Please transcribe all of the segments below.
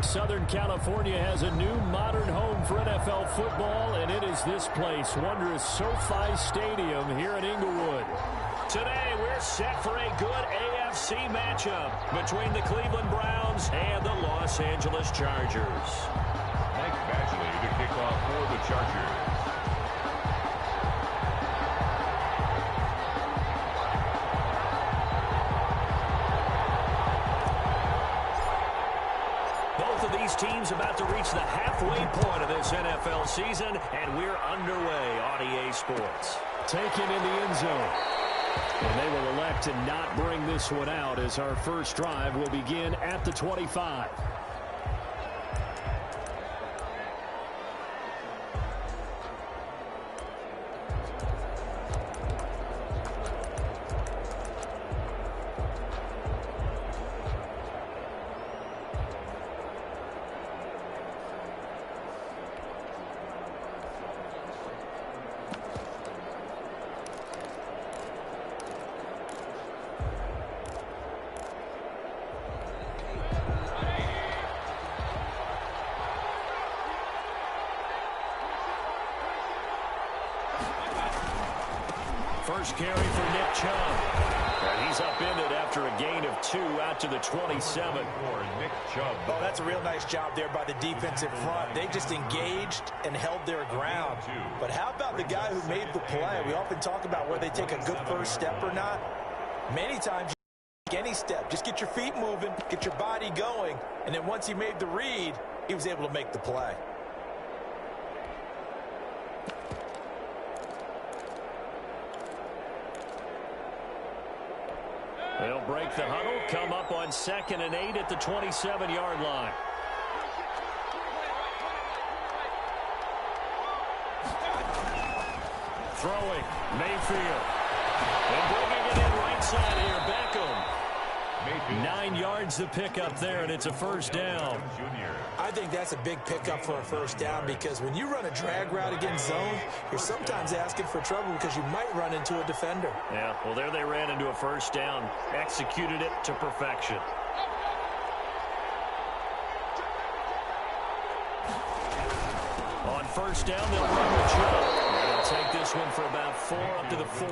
Southern California has a new modern home for NFL football, and it is this place, wondrous SoFi Stadium here in Inglewood. Today, we're set for a good AFC matchup between the Cleveland Browns and the Los Angeles Chargers. Mike Badgley to kick off for the Chargers. Both of these teams about to reach the halfway point of this NFL season, and we're underway on EA Sports. Taken in the end zone. And they will elect to not bring this one out as our first drive will begin at the 25. First carry for Nick Chubb. And he's upended after a gain of 2 out to the 27. Nick Chubb. Oh, that's a real nice job there by the defensive front. They just engaged and held their ground. But how about the guy who made the play? We often talk about whether they take a good first step or not. Many times you take any step. Just get your feet moving, get your body going. And then once he made the read, he was able to make the play. They'll break the huddle, come up on 2nd and 8 at the 27-yard line. Throwing, Mayfield. And bringing it in right side here, Beckham. 9 yards to pick up there, and it's a first down. I think that's a big pickup for a first down because when you run a drag route against zone, you're sometimes asking for trouble because you might run into a defender. Yeah, well, there they ran into a first down, executed it to perfection. On first down, they'll run with Chubb. They'll take this one for about 4 up to the 40.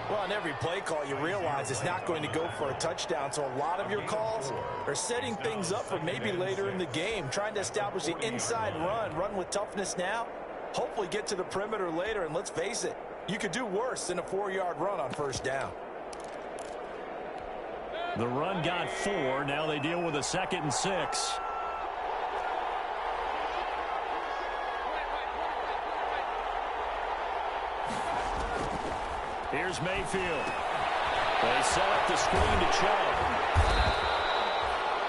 Well, on every play call, you realize it's not going to go for a touchdown, so a lot of your calls are setting things up for maybe later in the game, trying to establish the inside run with toughness now, hopefully get to the perimeter later, and let's face it, you could do worse than a 4-yard run on first down. The run got 4. Now they deal with a 2nd and 6. Here's Mayfield. They set up the screen to Chubb.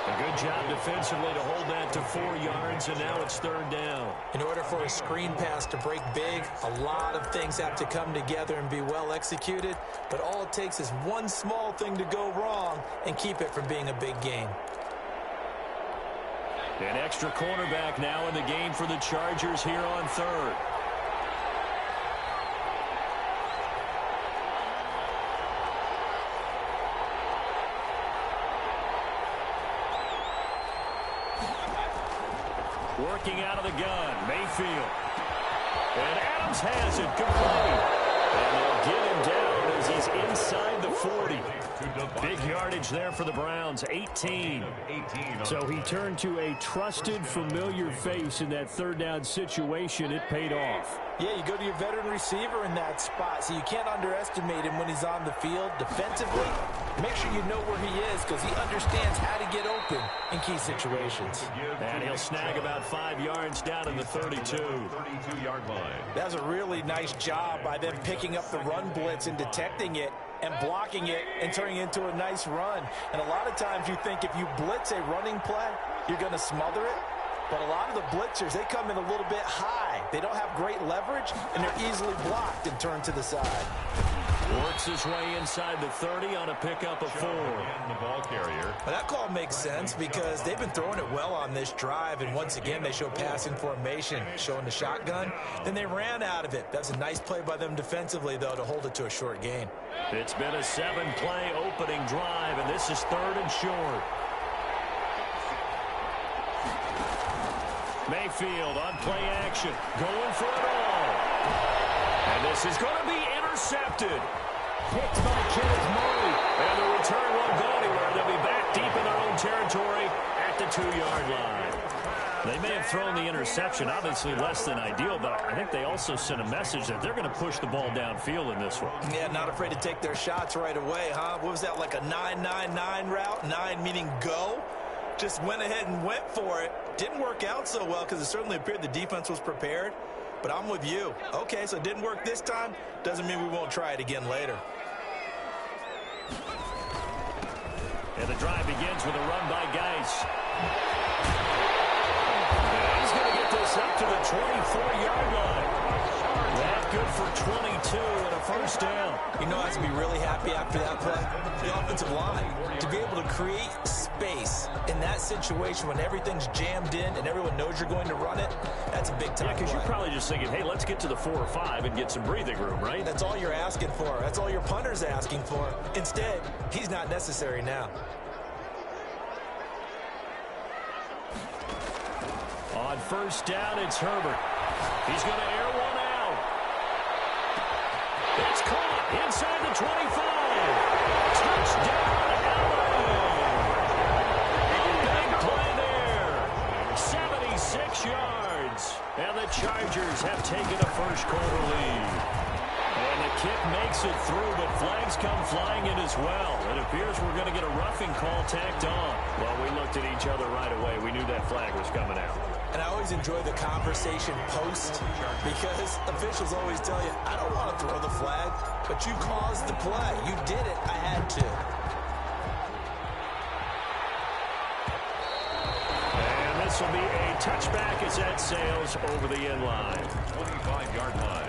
A good job defensively to hold that to 4 yards, and now it's 3rd down. In order for a screen pass to break big, a lot of things have to come together and be well executed, but all it takes is one small thing to go wrong and keep it from being a big game. An extra cornerback now in the game for the Chargers here on 3rd. Working out of the gun, Mayfield. And Adams has it, complete. And they'll get him down as he's inside the 40. Big yardage there for the Browns, 18. So he turned to a trusted, familiar face in that 3rd down situation. It paid off. Yeah, you go to your veteran receiver in that spot, so you can't underestimate him when he's on the field. Defensively, make sure you know where he is because he understands how to get open in key situations. And he'll snag about 5 yards down in the 32. 32-yard line. That was a really nice job by them picking up the run blitz and detecting it and blocking it and turning it into a nice run. And a lot of times you think if you blitz a running play, you're going to smother it. But a lot of the blitzers, they come in a little bit high. They don't have great leverage, and they're easily blocked and turned to the side. Works his way inside the 30 on a pickup of 4. And the ball carrier. Well, that call makes sense because they've been throwing it well on this drive, and once again, they show passing formation, showing the shotgun. Then they ran out of it. That's a nice play by them defensively, though, to hold it to a short gain. It's been a 7-play opening drive, and this is 3rd and short. Mayfield on play action, going for it all. And this is going to be intercepted. Picked by Kenneth Murray. And the return won't go anywhere. They'll be back deep in their own territory at the 2-yard line. They may have thrown the interception, obviously less than ideal, but I think they also sent a message that they're going to push the ball downfield in this one. Yeah, not afraid to take their shots right away, huh? What was that, like a 9-9-9 route? 9 meaning go? Just went ahead and went for it. Didn't work out so well because it certainly appeared the defense was prepared. But I'm with you. Okay, so it didn't work this time. Doesn't mean we won't try it again later. And the drive begins with a run by Geis. He's going to get this up to the 24-yard line. That good for 22 and a first down. You know, I have to be really happy after that play. The offensive line, to be able to create space in that situation when everything's jammed in and everyone knows you're going to run it, that's a big time play. Because you're probably just thinking, hey, let's get to the 4 or 5 and get some breathing room, right? That's all you're asking for. That's all your punter's asking for. Instead, he's not necessary now. On first down, it's Herbert. He's going to air one out. It's caught inside the 25. Touchdown, Allen. Big play there. 76 yards. And the Chargers have taken a first-quarter lead. And the kick makes it through, but flags come flying in as well. It appears we're going to get a roughing call tacked on. Well, we looked at each other right away. We knew that flag was coming out. And I always enjoy the conversation post because officials always tell you, I don't want to throw the flag, but you caused the play. You did it. I had to. And this will be a touchback as that sails over the end line. 25-yard line.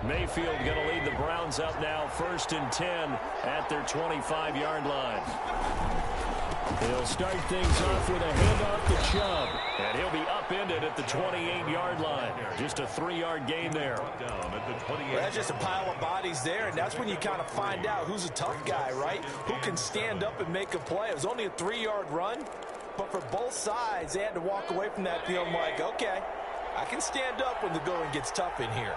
Mayfield going to lead the Browns up now, 1st and 10 at their 25-yard line. He'll start things off with a handoff to Chubb. And he'll be upended at the 28-yard line. Just a 3-yard gain there. Well, that's just a pile of bodies there, and that's when you kind of find out who's a tough guy, right? Who can stand up and make a play. It was only a 3-yard run, but for both sides, they had to walk away from that field like, okay, I can stand up when the going gets tough in here.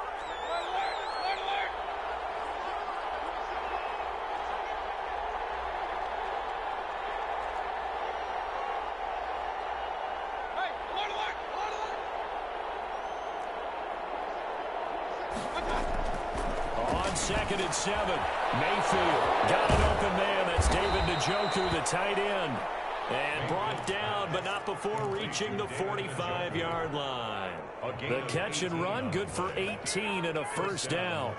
On 2nd and 7, Mayfield got an open man. That's David Njoku, the tight end. And brought down, but not before reaching the 45-yard line. The catch and run, good for 18 and a first down.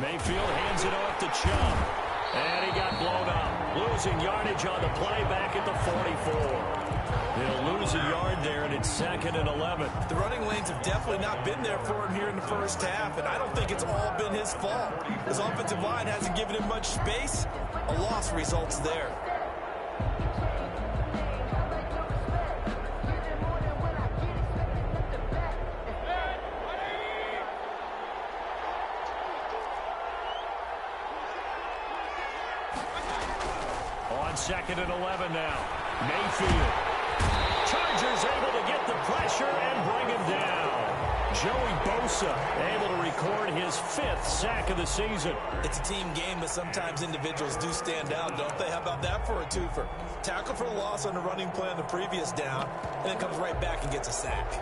Mayfield hands it off to Chubb. And he got blown up. Losing yardage on the play back at the 44. He'll lose a yard there, and it's 2nd and 11. The running lanes have definitely not been there for him here in the first half, and I don't think it's all been his fault. His offensive line hasn't given him much space. A loss results there. On 2nd and 11 now. Mayfield. Chargers able to get the pressure and bring him down. Joey Bosa able to record his 5th sack of the season. It's a team game, but sometimes individuals do stand out, don't they? How about that for a twofer? Tackle for a loss on the running play on the previous down, and then comes right back and gets a sack.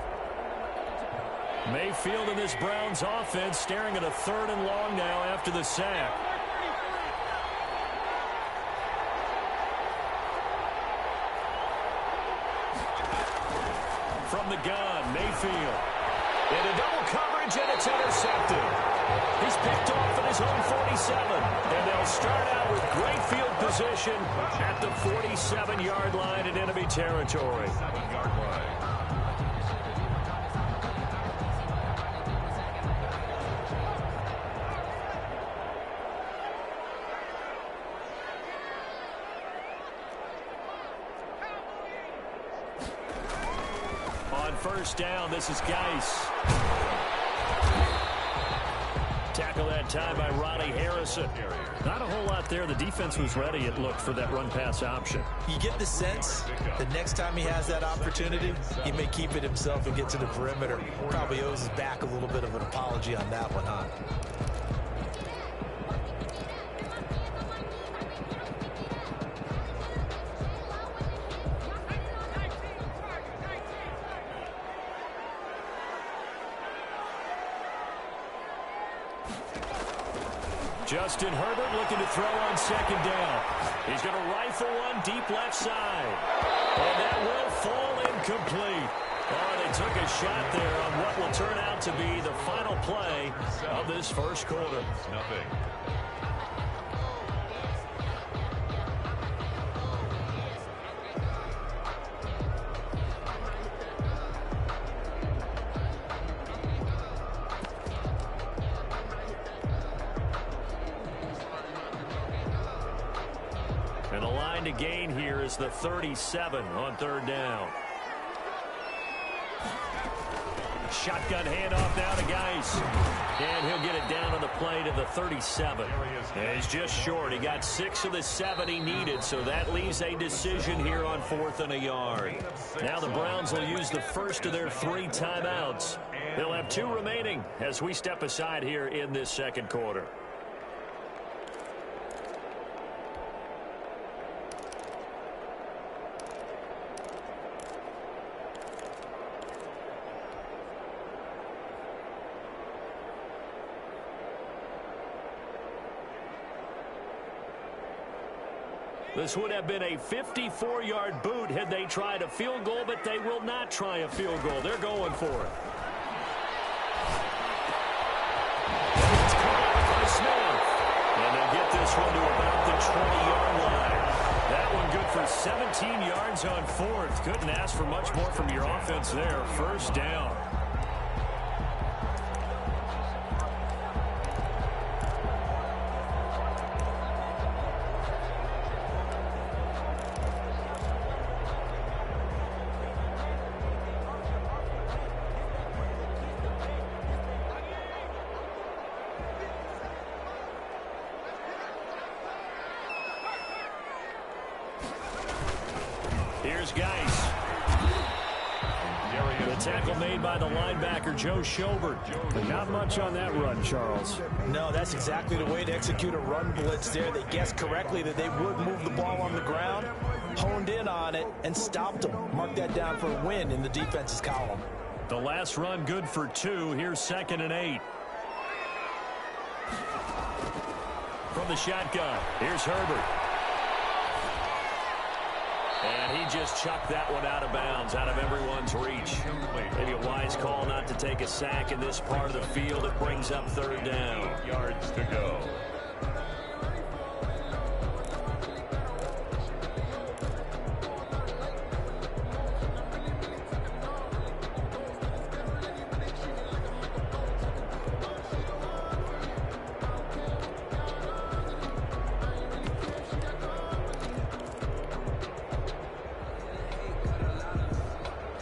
Mayfield in this Browns offense staring at a 3rd and long now after the sack. From the gun, Mayfield. Into double coverage, and it's intercepted. He's picked off at his own 47. And they'll start out now with great field position at the 47-yard line in enemy territory. 7-yard line. On first down, this is Geis. Tackle that time by Ronnie Harrison. Not a whole lot there. The defense was ready, it looked, for that run-pass option. You get the sense that next time he has that opportunity, he may keep it himself and get to the perimeter. Probably owes his back a little bit of an apology on that one, huh? Justin Herbert looking to throw on second down. He's going to rifle one deep left side. And that will fall incomplete. Oh, they took a shot there on what will turn out to be the final play of this first quarter. Nothing. And the line to gain here is the 37 on third down. Shotgun handoff now to Geis. And he'll get it down on the play to the 37. And he's just short. He got 6 of the 7 he needed, so that leaves a decision here on 4th and a yard. Now the Browns will use the first of their 3 timeouts. They'll have 2 remaining as we step aside here in this second quarter. This would have been a 54-yard boot had they tried a field goal, but they will not try a field goal. They're going for it. It's caught by Smith. And they'll get this one to about the 20-yard line. That one good for 17 yards on 4th. Couldn't ask for much more from your offense there. First down. Here's Geis. The tackle made by the linebacker, Joe Schobert. Not much on that run, Charles. No, that's exactly the way to execute a run blitz there. They guessed correctly that they would move the ball on the ground, honed in on it, and stopped them. Mark that down for a win in the defense's column. The last run good for 2. Here's 2nd and 8. From the shotgun, here's Herbert. And he just chucked that one out of bounds, out of everyone's reach. Maybe a wise call not to take a sack in this part of the field. It brings up third down. 8 yards to go.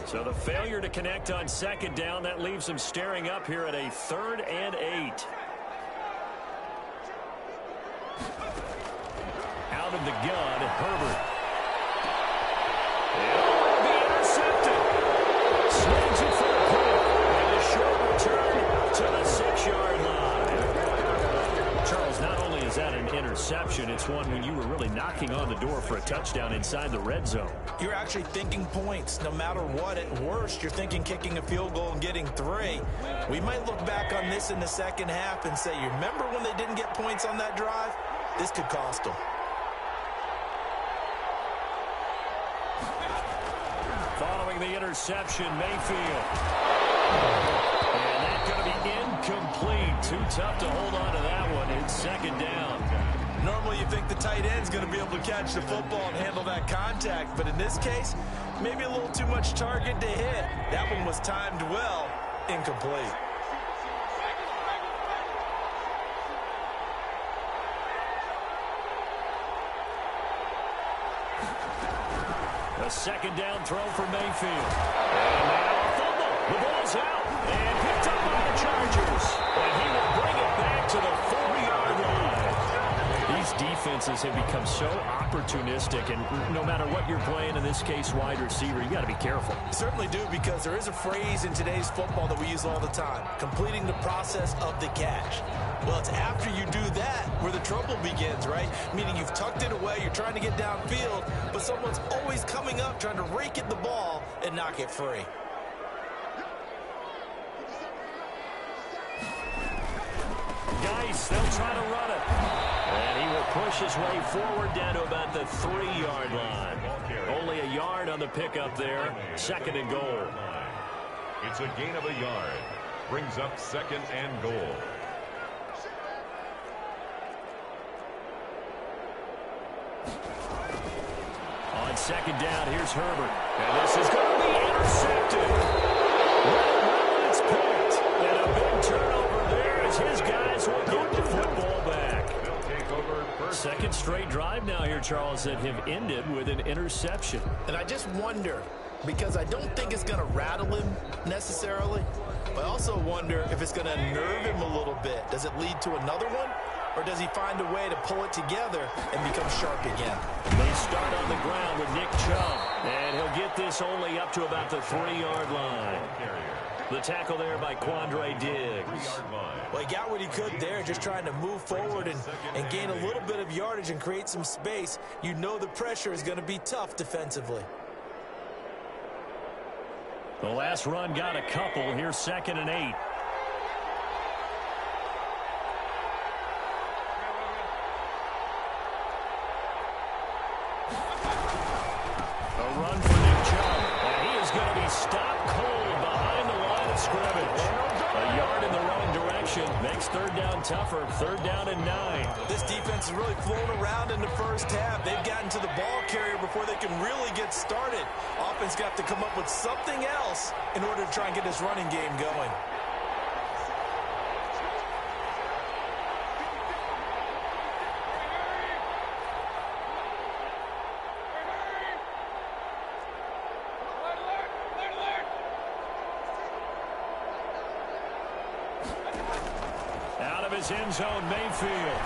So the failure to connect on second down, that leaves them staring up here at a 3rd and 8. Out of the gun, Herbert. It'll be intercepted. Snags it for the quick. And a short return to the 6-yard line. Charles, not only is that an interception, it's one when you were really knocking on the door for a touchdown inside the red zone. You're actually thinking points. No matter what, at worst, you're thinking kicking a field goal and getting 3. We might look back on this in the second half and say, you remember when they didn't get points on that drive? This could cost them. Following the interception, Mayfield. And that's going to be incomplete. Too tough to hold on to that one. It's 2nd down. Normally you think the tight end's going to be able to catch the football and handle that contact. But in this case, maybe a little too much target to hit. That one was timed well, incomplete. A second down throw for Mayfield. And now a fumble. The ball's out and picked up by the Chargers. And he will bring it back to the 40-yard line. These defenses have become so opportunistic, and no matter what you're playing, in this case wide receiver, you got to be careful. Certainly do, because there is a phrase in today's football that we use all the time: completing the process of the catch. Well, it's after you do that where the trouble begins, right? Meaning you've tucked it away, you're trying to get downfield, but someone's always coming up trying to rake at the ball and knock it free. Guys, they'll try to run it. And he will push his way forward down to about the 3-yard line. Only a yard on the pickup there. Second and goal. It's a gain of a yard. Brings up second and goal. On second down, here's Herbert. And this is going to be intercepted. Well, it's picked. And a big turnover there as his guys will get the football back. Second straight drive now here, Charles, that have ended with an interception. And I just wonder, because I don't think it's going to rattle him necessarily, but I also wonder if it's going to nerve him a little bit. Does it lead to another one? Or does he find a way to pull it together and become sharp again? They start on the ground with Nick Chubb. And he'll get this only up to about the 3-yard line. The tackle there by Quandre Diggs. Well, he got what he could there, just trying to move forward and gain a little bit of yardage and create some space. You know the pressure is going to be tough defensively. The last run got a couple. Here's 2nd and 8. A run for Nick Chubb. And he is going to be stopped cold behind the line of scrimmage. A yard in the wrong direction. Makes third down tougher. Third down and 9. This defense has really flown around in the first half. They've gotten to the ball carrier before they can really get started. Offense got to come up with something else in order to try and get this running game going. Out of his end zone, Mayfield.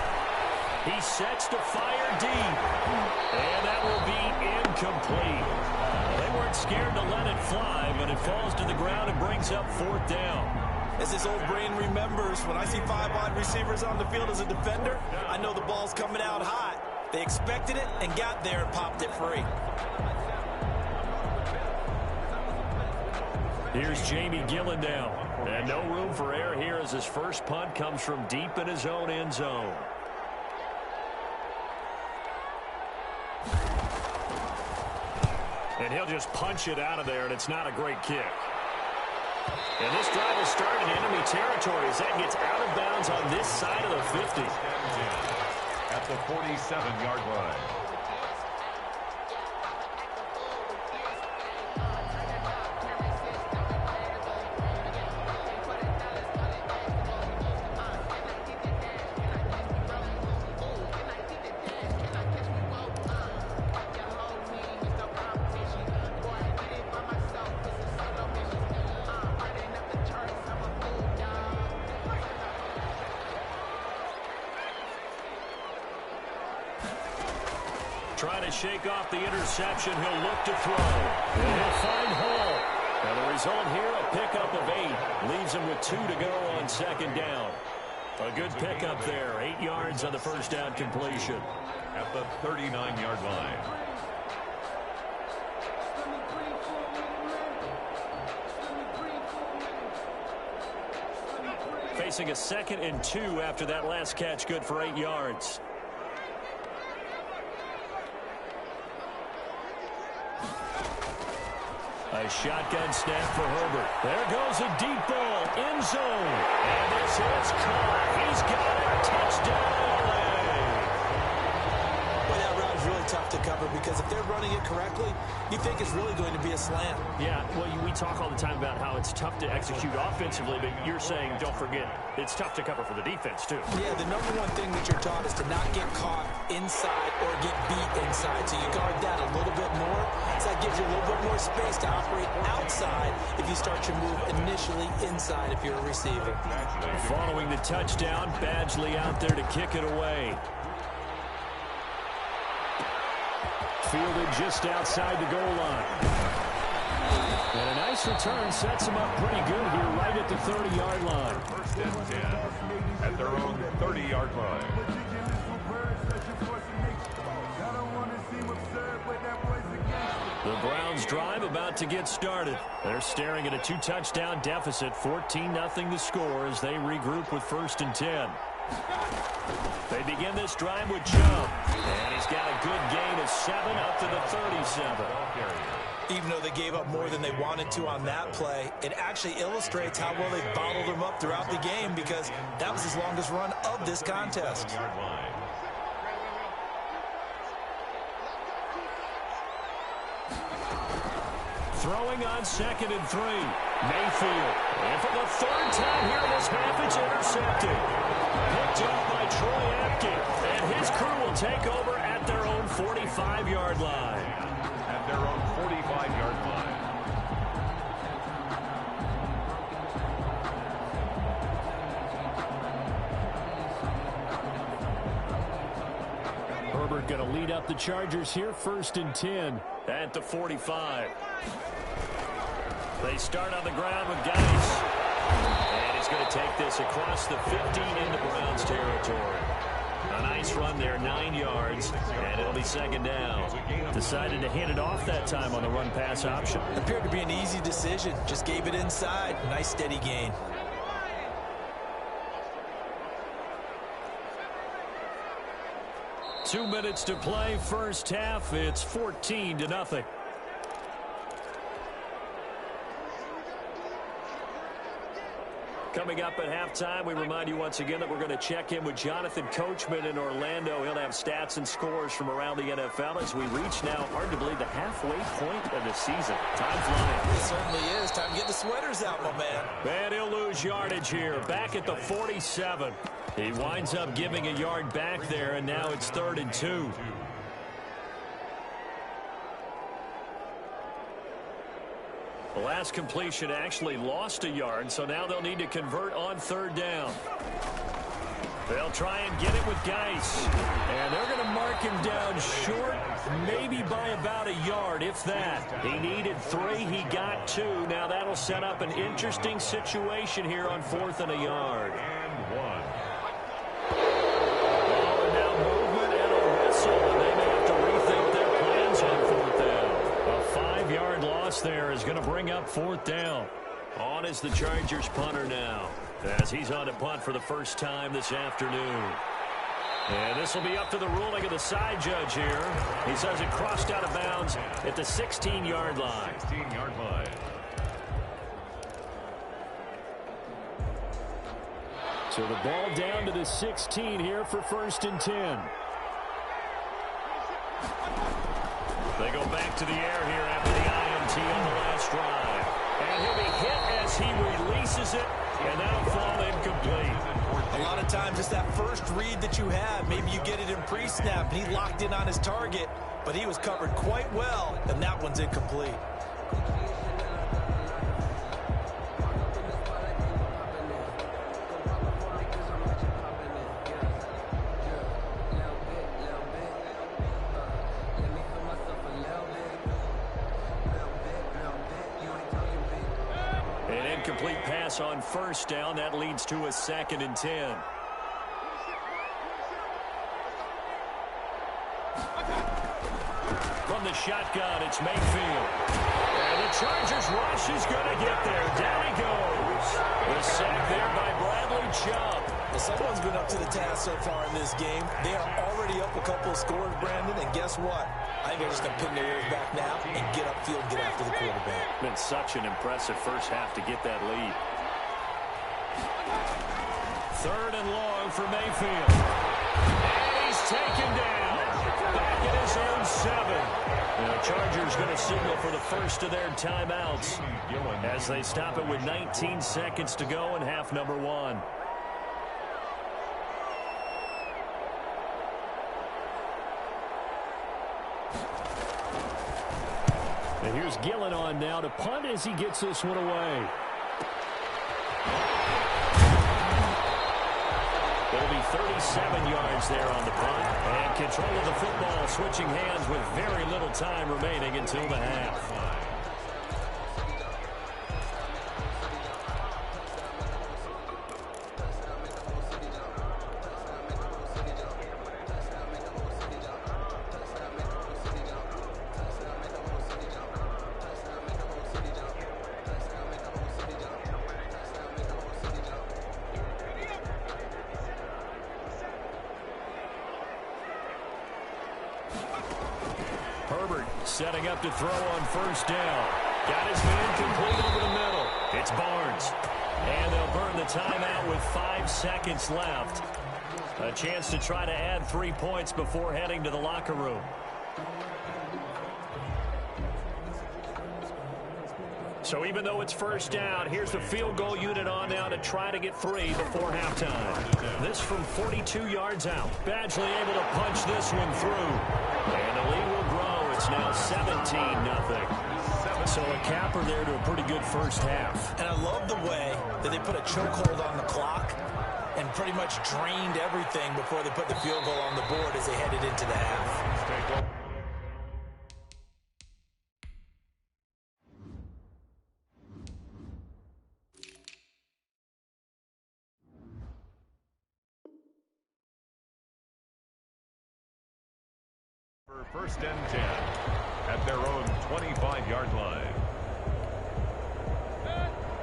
He sets to fire deep. And that will be incomplete. They weren't scared to let it fly, but it falls to the ground and brings up 4th down. As this old brain remembers, when I see 5 wide receivers on the field as a defender, I know the ball's coming out hot. They expected it and got there and popped it free. Here's Jamie Gillen now. And no room for error here as his first punt comes from deep in his own end zone. And he'll just punch it out of there, and it's not a great kick. And this drive will start in enemy territory as that gets out of bounds on this side of the 50. At the 47-yard line. Trying to shake off the interception. He'll look to throw. And he'll find Hall. And the result here, a pickup of 8. Leaves him with 2 to go on second down. A good pickup there. 8 yards on the first down completion. At the 39-yard line. Facing a 2nd and 2 after that last catch. Good for 8 yards. A shotgun snap for Herbert. There goes a deep ball. End zone. And this is caught. He's got it. Touchdown, LA. tough to cover because if they're running it correctly, you think it's really going to be a slant. Yeah, well, we talk all the time about how it's tough to execute offensively, but you're saying, don't forget, it's tough to cover for the defense, too. Yeah, the number one thing that you're taught is to not get caught inside or get beat inside. So you guard that a little bit more. So that gives you a little bit more space to operate outside if you start your move initially inside if you're a receiver. Following the touchdown, Badgley out there to kick it away. Fielded just outside the goal line. And a nice return sets him up pretty good here right at the 30-yard line. First and 10 at their own 30-yard line. The Browns drive about to get started. They're staring at a 2-touchdown deficit, 14-0 the score as they regroup with 1st and 10. They begin this drive with Chubb, and he's got a good gain of 7 up to the 37. Even though they gave up more than they wanted to on that play, it actually illustrates how well they bottled them up throughout the game because that was his longest run of this contest. Throwing on 2nd and 3. Mayfield. And for the 3rd time here in this half, it's intercepted. Picked up by Troy Apke. And his crew will take over at their own 45-yard line. At their own 45-yard line. Herbert going to lead up the Chargers here, 1st and 10 at the 45. They start on the ground with Geis. And he's going to take this across the 15 into Browns territory. A nice run there, 9 yards, and it'll be 2nd down. Decided to hand it off that time on the run-pass option. Appeared to be an easy decision. Just gave it inside. Nice steady gain. Two minutes to play, first half. It's 14-0. Coming up at halftime, we remind you once again that we're going to check in with Jonathan Coachman in Orlando. He'll have stats and scores from around the NFL as we reach now, hard to believe, the halfway point of the season. Time flying. It certainly is. Time to get the sweaters out, my man. And he'll lose yardage here. Back at the 47. He winds up giving a yard back there, and now it's 3rd and 2. The last completion actually lost a yard, so now they'll need to convert on 3rd down. They'll try and get it with Geis. And they're going to mark him down short, maybe by about a yard, if that. He needed 3. He got 2. Now that'll set up an interesting situation here on 4th and a yard. And 1. Oh, now movement and a whistle. And they may have to rethink their plans on 4th down. A 5-yard loss there is going to bring up 4th down. On is the Chargers punter now, as he's on to punt for the first time this afternoon. And this will be up to the ruling of the side judge here. He says it crossed out of bounds at the 16-yard line. 16-yard line. So the ball down to the 16 here for 1st and 10. They go back to the air here after the INT on the last drive. And he'll be hit as he releases it, and that'll fall incomplete. A lot of times it's that first read that you have. Maybe you get it in pre-snap, and he locked in on his target, but he was covered quite well, and that one's incomplete. Complete pass on 1st down. That leads to a 2nd and 10. From the shotgun, it's Mayfield. And the Chargers rush is going to get there. Down he goes. The sack there by Bradley Chubb. Well, someone's been up to the task so far in this game. They are already up a couple of scores, Brandon, and guess what? I think they're just going to pin their ears back now and get upfield and get after the quarterback. Been such an impressive first half to get that lead. 3rd and long for Mayfield. And he's taken down. Back in his own signal for the first of their timeouts as they stop it with 19 seconds to go in half number one. And here's Gillen on now to punt as he gets this one away. It'll be 37 yards there on the punt. And control of the football switching hands with very little time remaining until the half. Setting up to throw on first down. Got his man complete over the middle. It's Barnes. And they'll burn the timeout with 5 seconds left. A chance to try to add 3 points before heading to the locker room. So even though it's first down, here's the field goal unit on now to try to get 3 before halftime. This from 42 yards out. Badgley able to punch this one through. And the lead will grow. It's now 17-0. So a capper there to a pretty good first half. And I love the way that they put a chokehold on the clock and pretty much drained everything before they put the field goal on the board as they headed into the half. First and 10 at their own 25-yard line.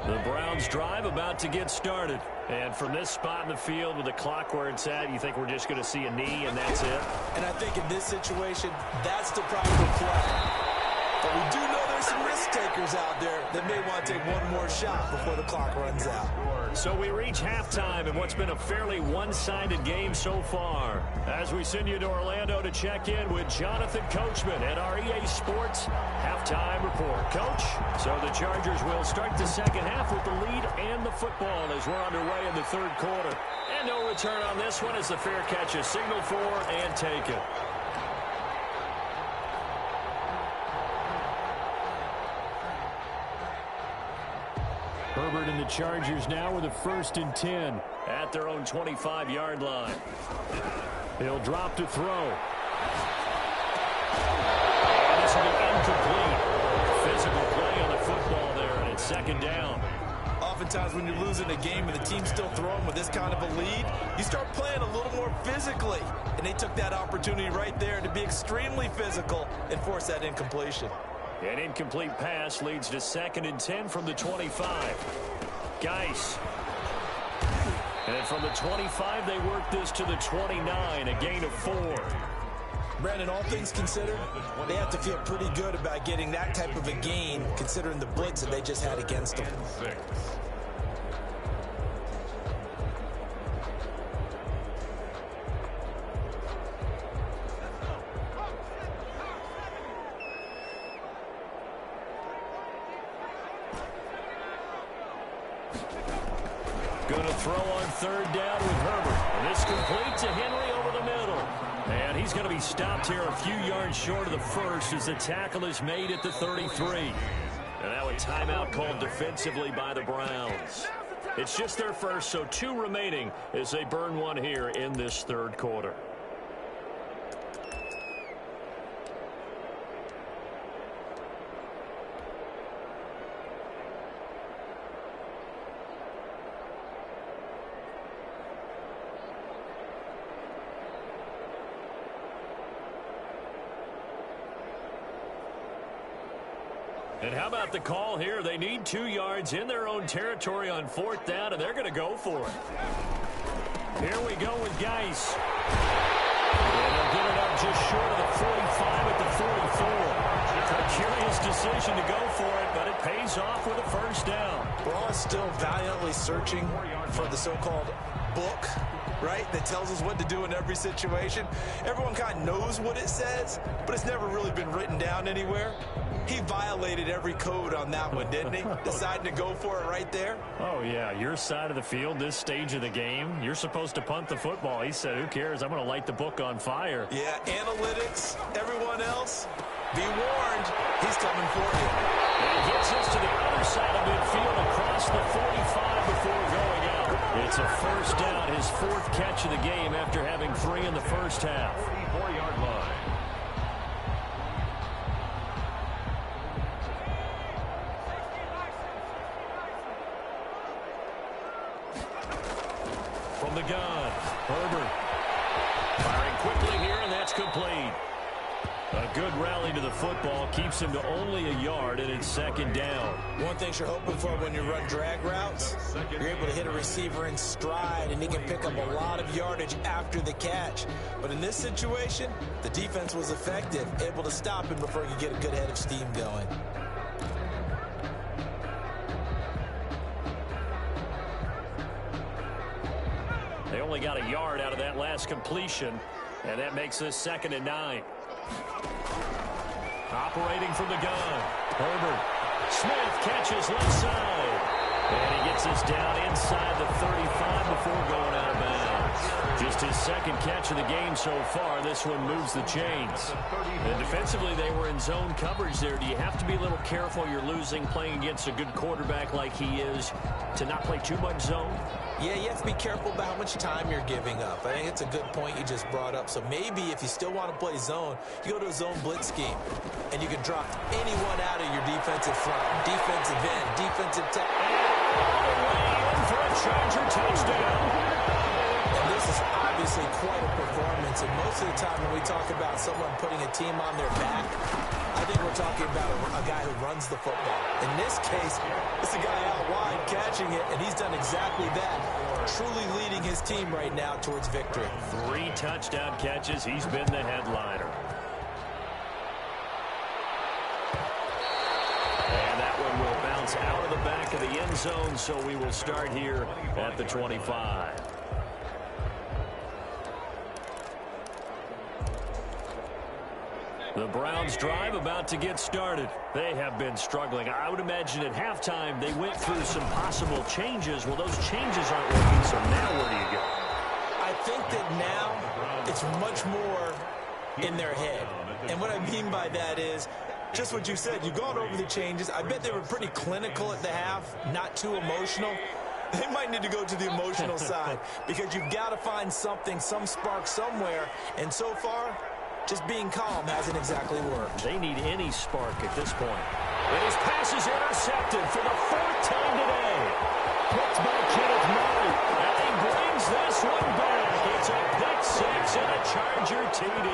The Browns drive about to get started. And from this spot in the field with the clock where it's at, you think we're just going to see a knee and that's it? And I think in this situation, that's the proper play. But we do know there's some risk takers out there that may want to take one more shot before the clock runs out. So we reach halftime in what's been a fairly one-sided game so far. As we send you to Orlando to check in with Jonathan Coachman at our EA Sports Halftime Report. Coach, so the Chargers will start the second half with the lead and the football as we're underway in the third quarter. And no return on this one as the fair catch is signaled for and taken. Herbert and the Chargers now with a 1st and 10 at their own 25-yard line. He'll drop to throw. And this will be incomplete. Physical play on the football there, and it's second down. Oftentimes when you're losing a game and the team's still throwing with this kind of a lead, you start playing a little more physically. And they took that opportunity right there to be extremely physical and force that incompletion. An incomplete pass leads to 2nd and 10 from the 25. Geis. And from the 25, they work this to the 29, a gain of 4. Brandon, all things considered, they have to feel pretty good about getting that type of a gain, considering the blitz that they just had against them. 6. Going to throw on 3rd down with Herbert. And this complete to Henry over the middle. And he's going to be stopped here a few yards short of the first as the tackle is made at the 33. And now a timeout called defensively by the Browns. It's just their first, so 2 remaining as they burn one here in this third quarter. And how about the call here? They need 2 yards in their own territory on 4th down, and they're going to go for it. Here we go with Geis. And they'll get it up just short of the 45 at the 44. A curious decision to go for it, but it pays off with a 1st down. We're all still valiantly searching for the so-called book, right, that tells us what to do in every situation. Everyone kind of knows what it says, but it's never really been written down anywhere. He violated every code on that one, didn't he? Deciding to go for it right there. Oh, yeah, your side of the field, this stage of the game, you're supposed to punt the football. He said, who cares? I'm going to light the book on fire. Yeah, analytics, everyone else, be warned, he's coming for you. And he gets us to the other side of midfield across the 45 before going out. It's a first down, his fourth catch of the game after having 3 in the first half. 44-yard line. From the gun, Herbert firing quickly here, and that's complete. A good rally to the football keeps him to only a yard, and it's second down. One thing you're hoping for when you run drag routes, you're able to hit a receiver in stride, and he can pick up a lot of yardage after the catch. But in this situation, the defense was effective, able to stop him before he could get a good head of steam going. They only got a yard out of that last completion, and that makes this 2nd and 9. Operating from the gun, Herbert. Smith catches left side. And he gets us down inside the 35 before going out of bounds. Just his second catch of the game so far. This one moves the chains. And defensively, they were in zone coverage there. Do you have to be a little careful? You're losing playing against a good quarterback like he is to not play too much zone? Yeah, you have to be careful about how much time you're giving up. I think it's a good point you just brought up. So maybe if you still want to play zone, you go to a zone blitz scheme, and you can drop anyone out of your defensive front, defensive end, defensive tackle. All the way in for a Charger touchdown. And this is obviously quite a performance. And most of the time when we talk about someone putting a team on their back, I think we're talking about a guy who runs the football. In this case, it's a guy out wide catching it, and he's done exactly that, truly leading his team right now towards victory. 3 touchdown catches. He's been the headliner. And that one will bounce out of the back of the end zone, so we will start here at the 25. The Browns drive about to get started. They have been struggling. I would imagine at halftime they went through some possible changes. Well, those changes aren't working, so now where do you go? I think that now it's much more in their head. And what I mean by that is just what you said. You've gone over the changes. I bet they were pretty clinical at the half, not too emotional. They might need to go to the emotional side because you've got to find something, some spark somewhere. And so far, just being calm hasn't exactly worked. They need any spark at this point. And his pass is intercepted for the 4th time today. Picked by Kenneth Murray. And he brings this one back. It's a pick 6 and a Charger TD.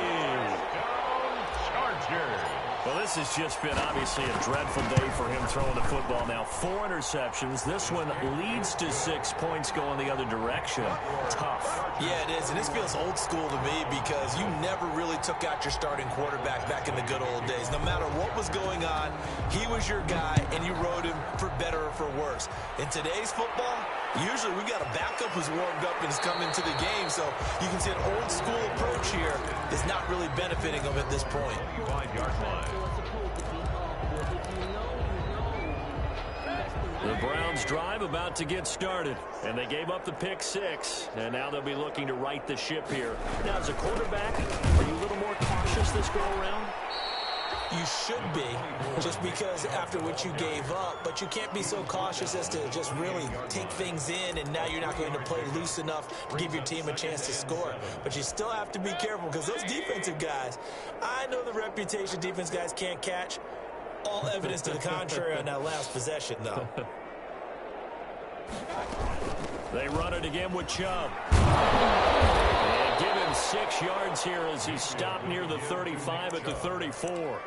Chargers. Well, this has just been obviously a dreadful day for him throwing the football. Now 4 interceptions. This one leads to 6 points going the other direction. Tough. Yeah, it is. And this feels old school to me because you never really took out your starting quarterback back in the good old days. No matter what was going on, he was your guy, and you rode him for better or for worse. In today's football, usually we got a backup who's warmed up and is coming to the game. So you can see an old school approach here is not really benefiting him at this point. 5-yard line. The Browns drive about to get started, and they gave up the pick 6, and now they'll be looking to right the ship here. Now, as a quarterback, are you a little more cautious this go-around? You should be, just because after what you gave up, but you can't be so cautious as to just really take things in, and now you're not going to play loose enough to give your team a chance to score. But you still have to be careful because those defensive guys, I know the reputation defense guys can't catch. All evidence to the contrary on that last possession, though. They run it again with Chubb. And give him 6 yards here as he stopped near the 35 at the 34.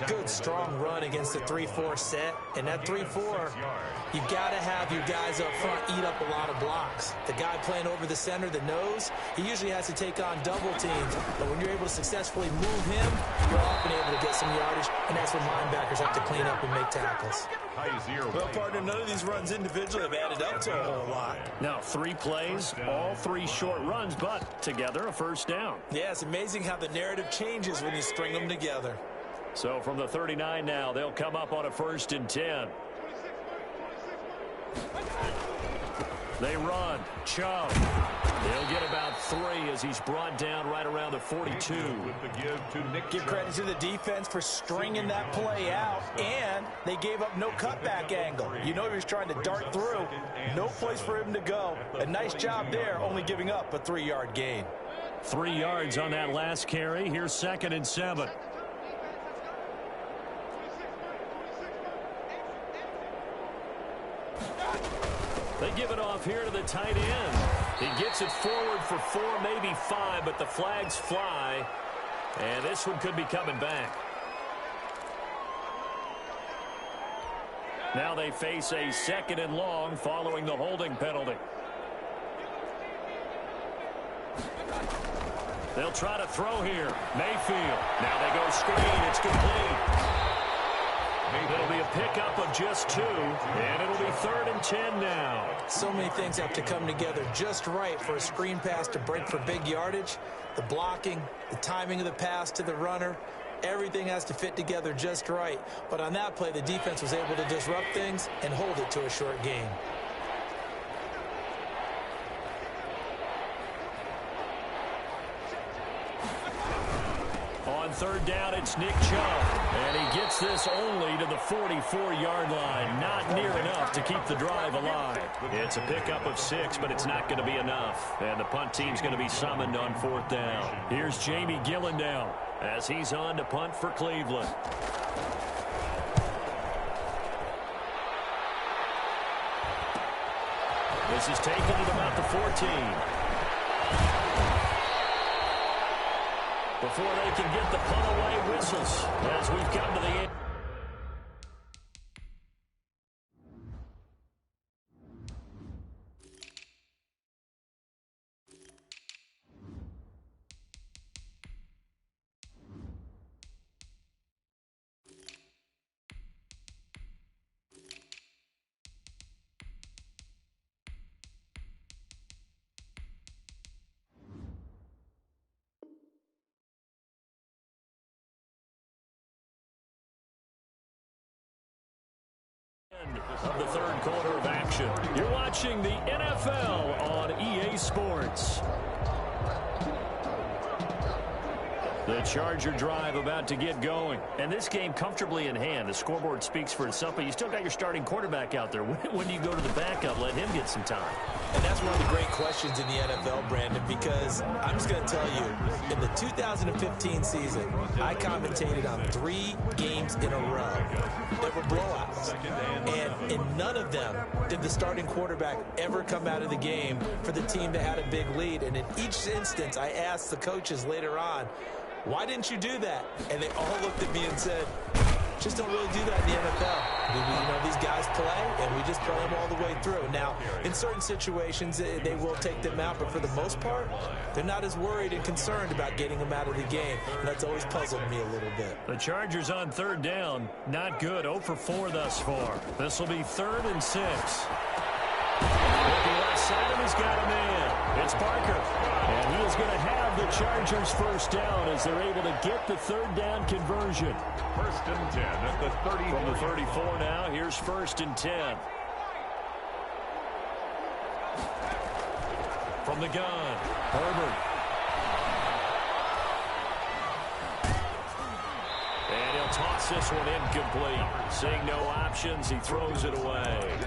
Good, strong run against the 3-4 set. And that 3-4, you've got to have your guys up front eat up a lot of blocks. The guy playing over the center, the nose, he usually has to take on double teams. But when you're able to successfully move him, you're often able to get some yardage, and that's when linebackers have to clean up and make tackles. Well, partner, none of these runs individually have added up to a whole lot. Now, 3 plays, all 3 short runs, but together a first down. Yeah, it's amazing how the narrative changes when you string them together. So from the 39 now, they'll come up on a 1st and 10. They run. Chubb. They'll get about 3 as he's brought down right around the 42. Give credit to the defense for stringing that play out, and they gave up no cutback angle. You know he was trying to dart through. No place for him to go. A nice job there, only giving up a 3-yard gain. 3 yards on that last carry. Here's 2nd and 7. They give it off here to the tight end. He gets it forward for 4, maybe 5, but the flags fly. And this one could be coming back. Now they face a 2nd and long following the holding penalty. They'll try to throw here. Mayfield. Now they go screen. It's complete. It'll be a pickup of just 2, and it'll be 3rd and 10 now. So many things have to come together just right for a screen pass to break for big yardage. The blocking, the timing of the pass to the runner, everything has to fit together just right. But on that play, the defense was able to disrupt things and hold it to a short gain. On 3rd down, it's Nick Chubb, and he gets this only to the 44-yard line. Not near enough to keep the drive alive. It's a pickup of 6, but it's not going to be enough. And the punt team's going to be summoned on 4th down. Here's Jamie Gillendow as he's on to punt for Cleveland. This is taken at about the 14. Before they can get the punt away whistles as we've come to the end. Of the 3rd quarter of action. You're watching the NFL on EA Sports. The Charger drive about to get going. And this game comfortably in hand. The scoreboard speaks for itself, but you still got your starting quarterback out there. When do you go to the backup? Let him get some time. And that's one of the great questions in the NFL, Brandon, because I'm just going to tell you, in the 2015 season, I commentated on 3 games in a row that were blowouts. And in none of them did the starting quarterback ever come out of the game for the team that had a big lead. And in each instance, I asked the coaches later on, why didn't you do that? And they all looked at me and said, just don't really do that in the NFL. You know, these guys play, and we just play them all the way through. Now, in certain situations, they will take them out, but for the most part, they're not as worried and concerned about getting them out of the game. And that's always puzzled me a little bit. The Chargers on 3rd down, not good. 0 for 4 thus far. This will be 3rd and 6. Looking left side, he's got a man. It's Parker. And he is going to have the Chargers first down as they're able to get the 3rd down conversion. 1st and 10 at the 30. From the 34 now, here's 1st and 10. From the gun, Herbert. And he'll toss this one incomplete. Seeing no options, he throws it away.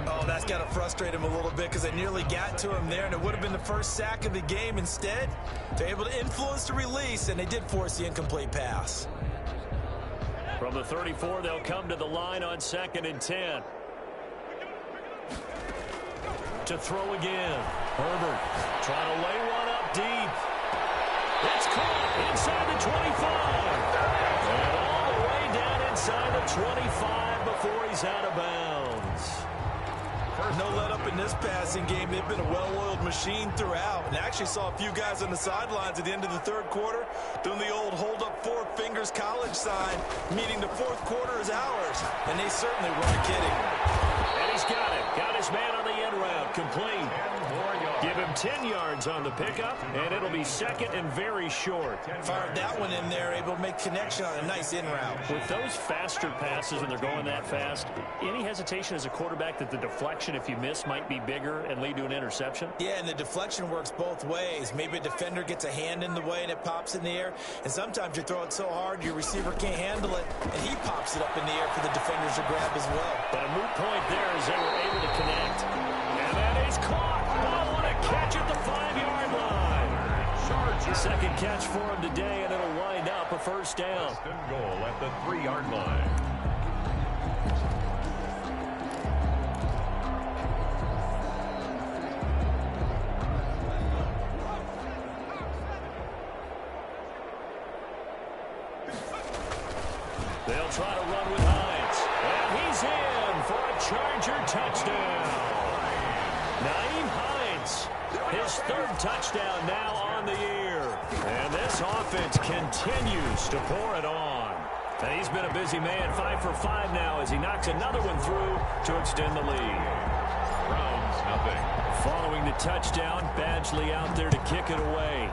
Oh, that's got to frustrate him a little bit because they nearly got to him there, and it would have been the first sack of the game. Instead, they're able to influence the release, and they did force the incomplete pass. From the 34, they'll come to the line on 2nd and 10. To throw again. Herbert trying to lay one up deep. It's caught inside the 25. And all the way down inside the 25 before he's out of bounds. No let up in this passing game. They've been a well-oiled machine throughout. And actually saw a few guys on the sidelines at the end of the 3rd quarter doing the old hold up 4 finger Tigers college sign, meaning the fourth quarter is ours. And they certainly weren't kidding. And he's got it. Got his man on the end route. Complete. Give him 10 yards on the pickup, and it'll be second and very short. Fired that one in there, able to make connection on a nice in route. With those faster passes when they're going that fast, any hesitation as a quarterback that the deflection, if you miss, might be bigger and lead to an interception? Yeah, and the deflection works both ways. Maybe a defender gets a hand in the way and it pops in the air, and sometimes you throw it so hard your receiver can't handle it, and he pops it up in the air for the defenders to grab as well. But a moot point there as they were able to connect. And that is caught. Oh, what a catch at the 5-yard line. Second catch for him today, and it'll wind up a first down. First and goal at the 3-yard line. They'll try to run with Hines. And he's in for a Charger touchdown. Naeem Hines, his third touchdown now on the year. And this offense continues to pour it on. And he's been a busy man, 5 for 5 now as he knocks another one through to extend the lead. Browns, nothing. Following the touchdown, Badgley out there to kick it away.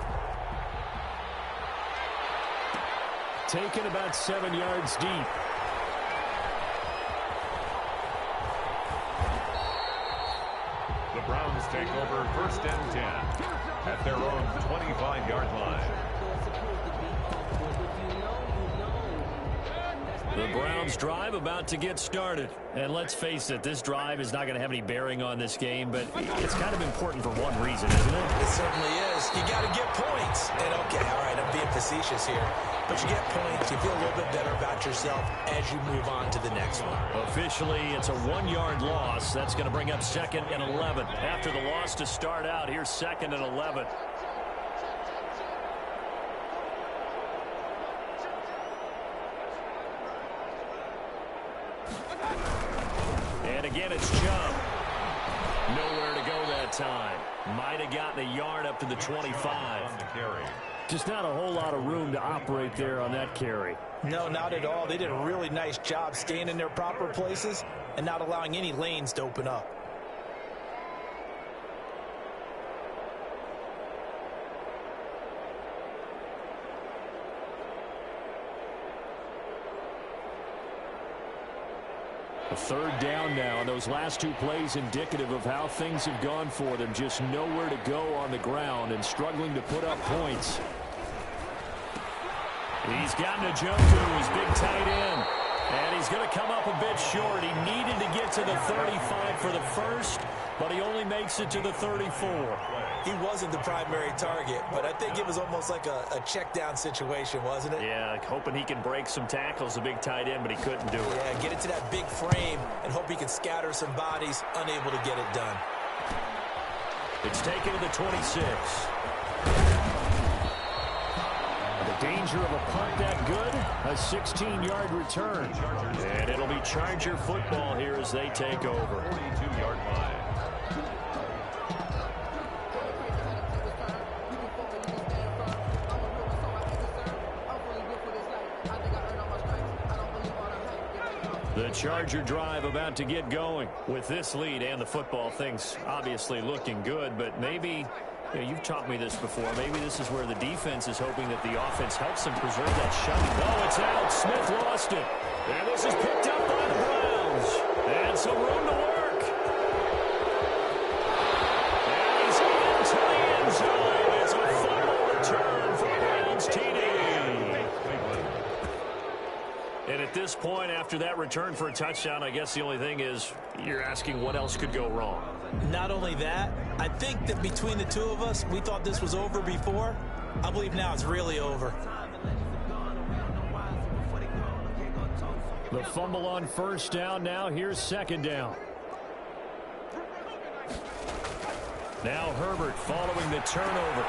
Taken about 7 yards deep. The Browns take over first and 10 at their own 25-yard line. The Browns drive about to get started. And let's face it, this drive is not going to have any bearing on this game, but it's kind of important for one reason, isn't it? It certainly is. You got to get points. And okay, all right, I'm being facetious here. But you get points, you feel a little bit better about yourself as you move on to the next one. Officially, it's a 1-yard loss. That's going to bring up second and 11. After the loss to start out, here's second and 11. And again, it's Chubb. Nowhere to go that time. Might have gotten a yard up to the 25. On the carry. Just not a whole lot of room to operate there on that carry. No, not at all. They did a really nice job staying in their proper places and not allowing any lanes to open up. A third down now, and those last two plays indicative of how things have gone for them. Just nowhere to go on the ground and struggling to put up points. He's gotten to Njoku, his big tight end. And he's going to come up a bit short. He needed to get to the 35 for the first, but he only makes it to the 34. He wasn't the primary target, but I think it was almost like a check down situation, wasn't it? Yeah, hoping he can break some tackles, the big tight end, but he couldn't do it. Yeah, get into that big frame and hope he can scatter some bodies, unable to get it done. It's taken to the 26. The danger of a punt that good, a 16-yard return. And it'll be Charger football here as they take over. 42-yard line. The Charger drive about to get going. With this lead and the football, things obviously looking good, but maybe, you've taught me this before, maybe this is where the defense is hoping that the offense helps them preserve that shot. Oh, it's out. Smith lost it. And this is picked up by the Browns. And some room to work. And he's into the end zone. It's a final return for Browns TD. And at this point, after that return for a touchdown, I guess the only thing is you're asking what else could go wrong. Not only that, I think that between the two of us, we thought this was over before. I believe now it's really over. The fumble on first down. Now here's second down. Now Herbert following the turnover.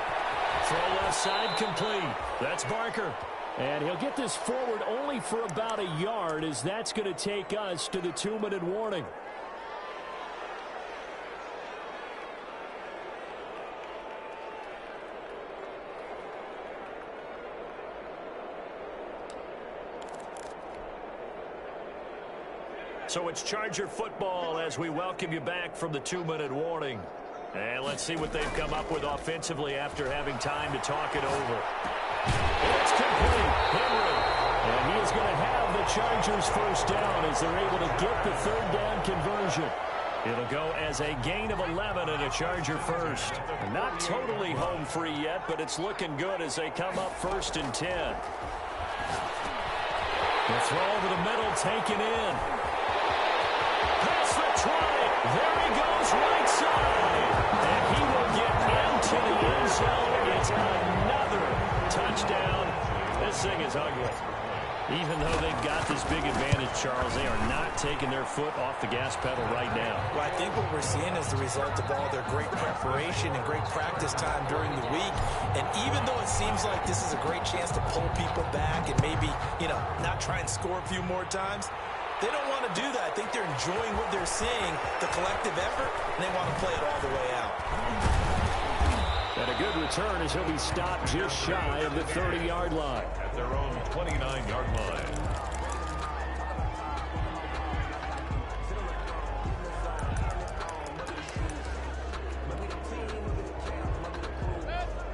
Throw left side complete. That's Barker. And he'll get this forward only for about a yard, as that's going to take us to the 2-minute warning. So it's Charger football as we welcome you back from the 2-minute warning. And let's see what they've come up with offensively after having time to talk it over. It's complete. Henry. And he is going to have the Chargers first down as they're able to get the third down conversion. It'll go as a gain of 11 and a Charger first. Not totally home free yet, but it's looking good as they come up 1st and 10. The throw over the middle, taken in. Past the 20. There he goes, right side. And he will get into the end zone. It's another touchdown. This thing is ugly. Even though they've got this big advantage, Charles, they are not taking their foot off the gas pedal right now. Well, I think what we're seeing is the result of all their great preparation and great practice time during the week. And even though it seems like this is a great chance to pull people back and maybe, not try and score a few more times, they don't want to do that. I think they're enjoying what they're seeing, the collective effort, and they want to play it all the way out. And a good return as he'll be stopped just shy of the 30-yard line. At their own 29-yard line.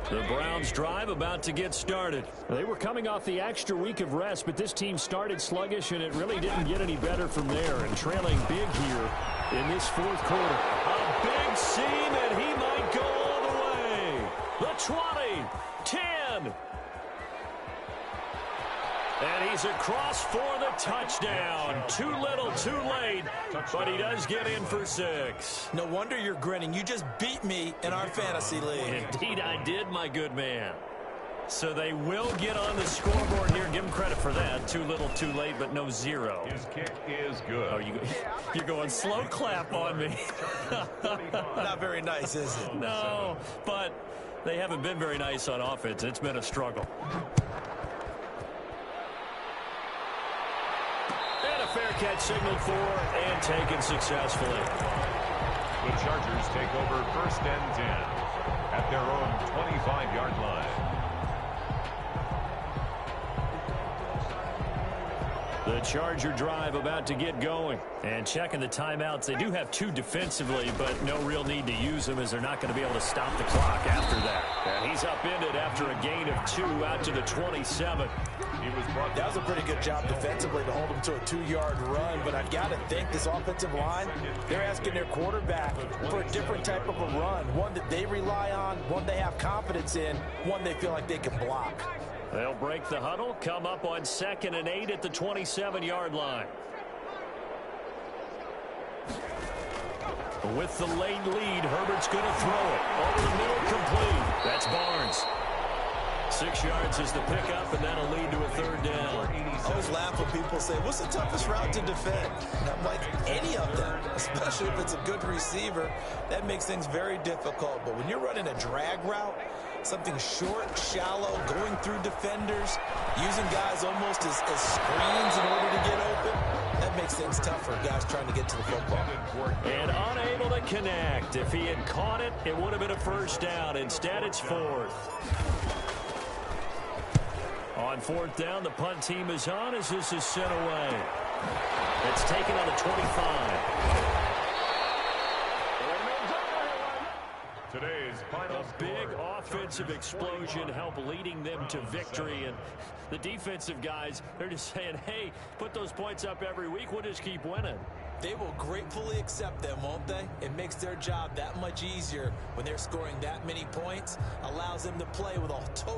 The Browns drive about to get started. They were coming off the extra week of rest, but this team started sluggish, and it really didn't get any better from there. And trailing big here in this fourth quarter. A big seam, and he might go all the way. The 20, 10. And he's across for the touchdown. Too little, too late, but he does get in for 6. No wonder you're grinning. You just beat me in our fantasy league. Indeed I did, my good man. So they will get on the scoreboard here. Give them credit for that. Too little, too late, but no 0. His kick is good. Oh, you're going slow clap on me. Not very nice, is it? No, but they haven't been very nice on offense. It's been a struggle. Fair catch signaled for and taken successfully. The Chargers take over 1st and 10 at their own 25-yard line. The Charger drive about to get going. And checking the timeouts. They do have 2 defensively, but no real need to use them as they're not going to be able to stop the clock after that. And he's upended after a gain of 2 out to the 27. That was a pretty good job defensively to hold him to a 2-yard run, but I've got to think this offensive line, they're asking their quarterback for a different type of a run, one that they rely on, one they have confidence in, one they feel like they can block. They'll break the huddle, come up on 2nd and 8 at the 27-yard line. With the late lead, Herbert's going to throw it. Over the middle, complete. That's Barnes. 6 yards is the pickup, and that'll lead to a 3rd down. I always laugh when people say, what's the toughest route to defend? And I'm like, any of them, especially if it's a good receiver. That makes things very difficult. But when you're running a drag route, something short, shallow, going through defenders, using guys almost as screens in order to get open, that makes things tough for guys trying to get to the football. And unable to connect. If he had caught it, it would have been a 1st down. Instead, it's 4th. On 4th down, the punt team is on as this is sent away. It's taken on the 25. Today's final A big offensive explosion help leading them to victory. And the defensive guys, they're just saying, hey, put those points up every week. We'll just keep winning. They will gratefully accept them, won't they? It makes their job that much easier when they're scoring that many points. Allows them to play with a total